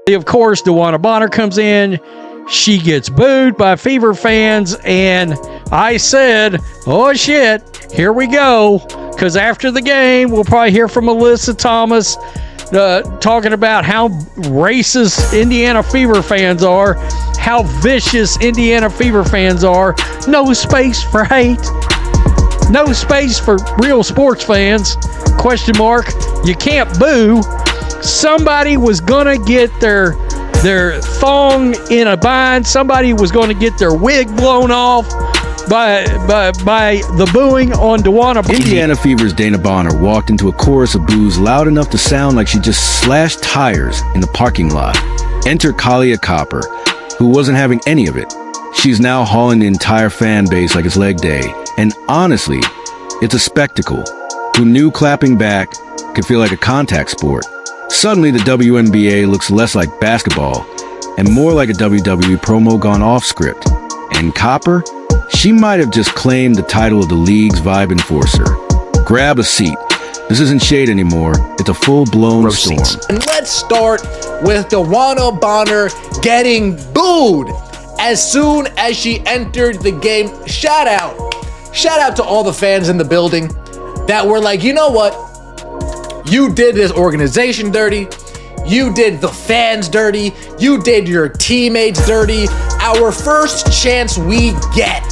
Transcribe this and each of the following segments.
Of course, DeWanna Bonner comes in. She gets booed by Fever fans, and I said, oh shit, here we go. Because after the game, we'll probably hear from Alyssa Thomas talking about how racist Indiana Fever fans are, how vicious Indiana Fever fans are. No space for hate. No space for real sports fans. Question mark. You can't boo. Somebody was going to get their thong in a bind. Somebody was going to get their wig blown off by the booing on DeWanna Bonner. Indiana Fever's Dana Bonner walked into a chorus of boos loud enough to sound like she just slashed tires in the parking lot. Enter Kahleah Copper, who wasn't having any of it. She's now hauling the entire fan base like it's leg day. And honestly, it's a spectacle. Who knew clapping back could feel like a contact sport? Suddenly, the WNBA looks less like basketball and more like a WWE promo gone off script. And Copper? She might have just claimed the title of the league's vibe enforcer. Grab a seat. This isn't shade anymore. It's a full-blown storm. And let's start with DeWanna Bonner getting booed as soon as she entered the game. Shout out to all the fans in the building that were like, you know what? You did this organization dirty. You did the fans dirty. You did your teammates dirty. Our first chance we get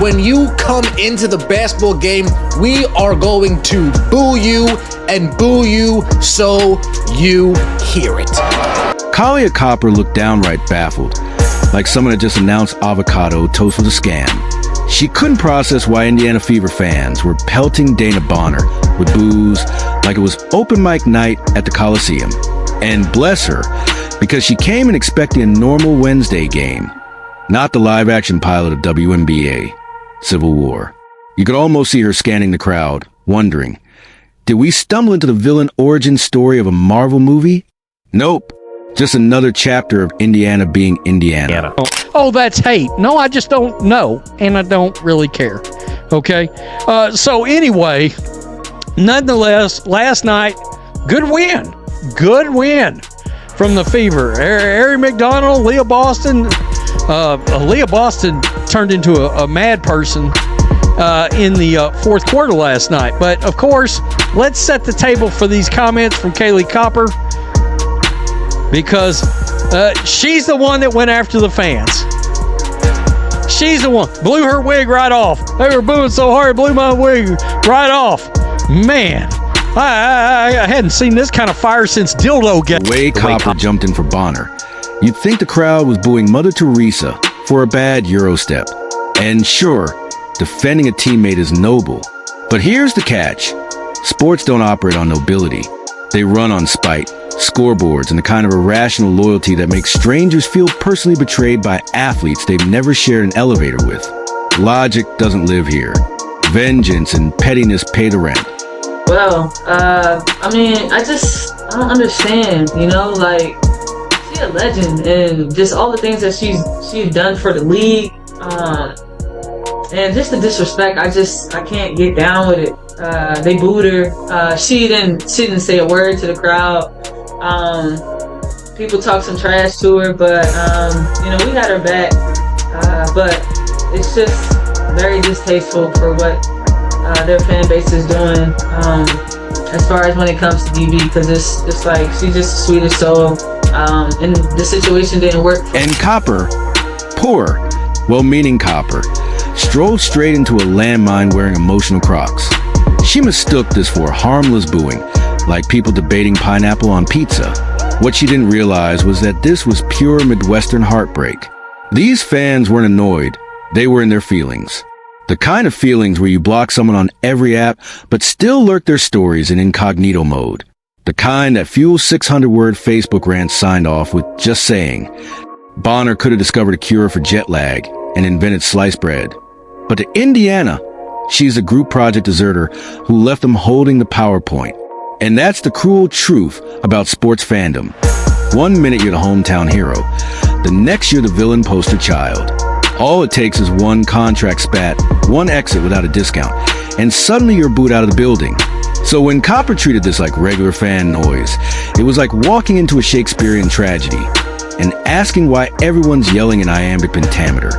when you come into the basketball game, we are going to boo you and boo you so you hear it. Kahleah Copper looked downright baffled, like someone had just announced avocado toast was a scam. She couldn't process why Indiana Fever fans were pelting Dana Bonner with boos like it was open mic night at the Coliseum. And bless her, because she came in expecting a normal Wednesday game, not the live-action pilot of WNBA, Civil War. You could almost see her scanning the crowd, wondering, did we stumble into the villain origin story of a Marvel movie? Nope. Just another chapter of Indiana being Indiana. Oh, that's hate. No, I just don't know, and I don't really care. Okay? So anyway, nonetheless, last night, good win. Good win from the Fever. Ari McDonald, Leah Boston. Leah Boston turned into a mad person in the fourth quarter last night. But, of course, let's set the table for these comments from Kahleah Copper, because she's the one that went after the fans. She's the one. Blew her wig right off. They were booing so hard, it blew my wig right off. Man, I hadn't seen this kind of fire since Dildo Gate. The way Copper jumped in for Bonner, you'd think the crowd was booing Mother Teresa for a bad Eurostep. And sure, defending a teammate is noble. But here's the catch. Sports don't operate on nobility. They run on spite, scoreboards, and a kind of irrational loyalty that makes strangers feel personally betrayed by athletes they've never shared an elevator with. Logic doesn't live here. Vengeance and pettiness pay the rent. Well, I mean, I don't understand, you know, like, she's a legend, and just all the things that she's done for the league, and just the disrespect, I can't get down with it. They booed her. She didn't say a word to the crowd. People talk some trash to her, but you know, we had her back. But it's just very distasteful for what their fan base is doing, as far as when it comes to DB, because it's like she's just the sweetest soul, and the situation didn't work. And Copper, poor, well-meaning Copper, strolled straight into a landmine wearing emotional Crocs. She mistook this for harmless booing, like people debating pineapple on pizza. What she didn't realize was that this was pure Midwestern heartbreak. These fans weren't annoyed, they were in their feelings. The kind of feelings where you block someone on every app, but still lurk their stories in incognito mode. The kind that few 600-word Facebook rants signed off with just saying, Bonner could have discovered a cure for jet lag and invented sliced bread. But to Indiana, she's a group project deserter who left them holding the PowerPoint. And that's the cruel truth about sports fandom. 1 minute you're the hometown hero, the next you're the villain poster child. All it takes is one contract spat, one exit without a discount, and suddenly you're booed out of the building. So when Copper treated this like regular fan noise, it was like walking into a Shakespearean tragedy and asking why everyone's yelling in iambic pentameter.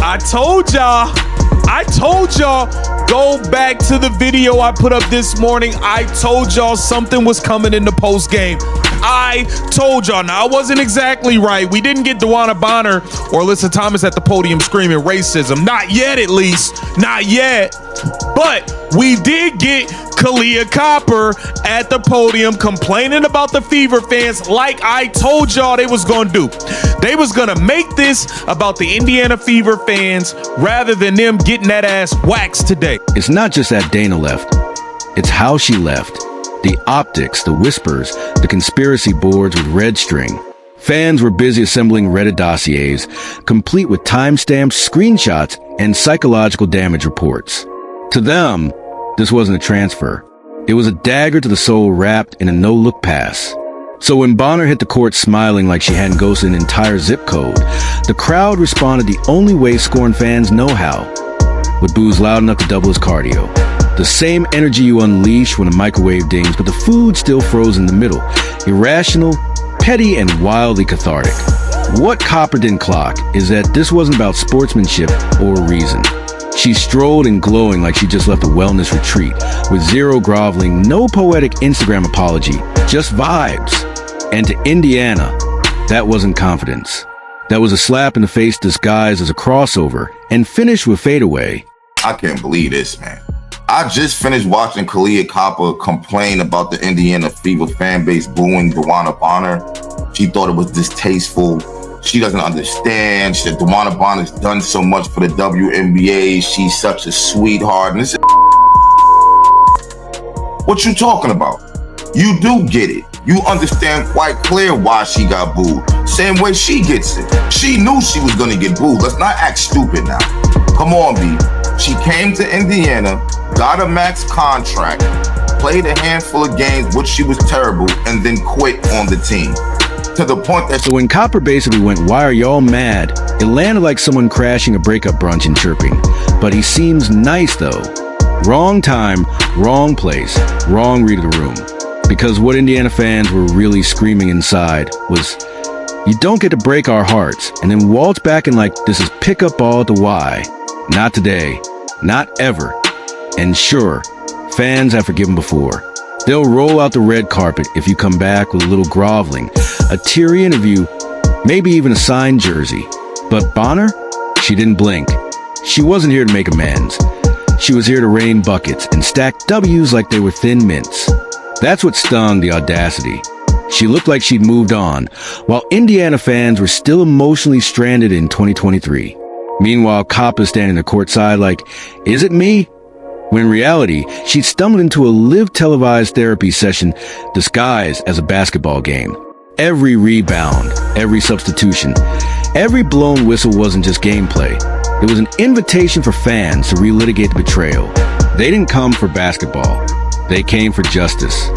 I told y'all, go back to the video I put up this morning. I told y'all something was coming in the post game. I told y'all. Now, I wasn't exactly right. We didn't get DeWanna Bonner or Alyssa Thomas at the podium screaming racism. Not yet, at least. Not yet. But we did get Kahleah Copper at the podium complaining about the Fever fans like I told y'all they was going to do. They was going to make this about the Indiana Fever fans rather than them getting that ass waxed today. It's not just that Dana left. It's how she left. The optics, the whispers, the conspiracy boards with red string. Fans were busy assembling Reddit dossiers, complete with timestamps, screenshots, and psychological damage reports. To them, this wasn't a transfer. It was a dagger to the soul wrapped in a no-look pass. So when Bonner hit the court smiling like she hadn't ghosted an entire zip code, the crowd responded the only way Scorn fans know how, with boos loud enough to double his cardio. The same energy you unleash when a microwave dings, but the food still frozen in the middle. Irrational, petty, and wildly cathartic. What Copper didn't clock is that this wasn't about sportsmanship or reason. She strolled and glowing like she just left a wellness retreat, with zero groveling, no poetic Instagram apology, just vibes. And to Indiana, that wasn't confidence. That was a slap in the face disguised as a crossover and finished with fadeaway. I can't believe this, man. I just finished watching Kahleah Copper complain about the Indiana Fever fan base booing DeWanna Bonner. She thought it was distasteful. She doesn't understand. She said DeWanna Bonner's done so much for the WNBA. She's such a sweetheart. And this is what you talking about? You do get it. You understand quite clear why she got booed. Same way she gets it. She knew she was gonna get booed. Let's not act stupid now. Come on, B. She came to Indiana, got a max contract, played a handful of games, which she was terrible, and then quit on the team. To the point that... So when Copper basically went, "Why are y'all mad?" it landed like someone crashing a breakup brunch and chirping. But he seems nice, though. Wrong time, wrong place, wrong read of the room. Because what Indiana fans were really screaming inside was, you don't get to break our hearts and then waltz back and like, this is pickup ball at the Y. Not today. Not ever. And sure, fans have forgiven before. They'll roll out the red carpet if you come back with a little groveling, a teary interview, maybe even a signed jersey. But Bonner? She didn't blink. She wasn't here to make amends. She was here to rain buckets and stack W's like they were thin mints. That's what stung, the audacity. She looked like she'd moved on, while Indiana fans were still emotionally stranded in 2023. Meanwhile, Copper standing at the courtside like, is it me? When in reality, she'd stumbled into a live televised therapy session disguised as a basketball game. Every rebound, every substitution, every blown whistle wasn't just gameplay. It was an invitation for fans to relitigate the betrayal. They didn't come for basketball. They came for justice.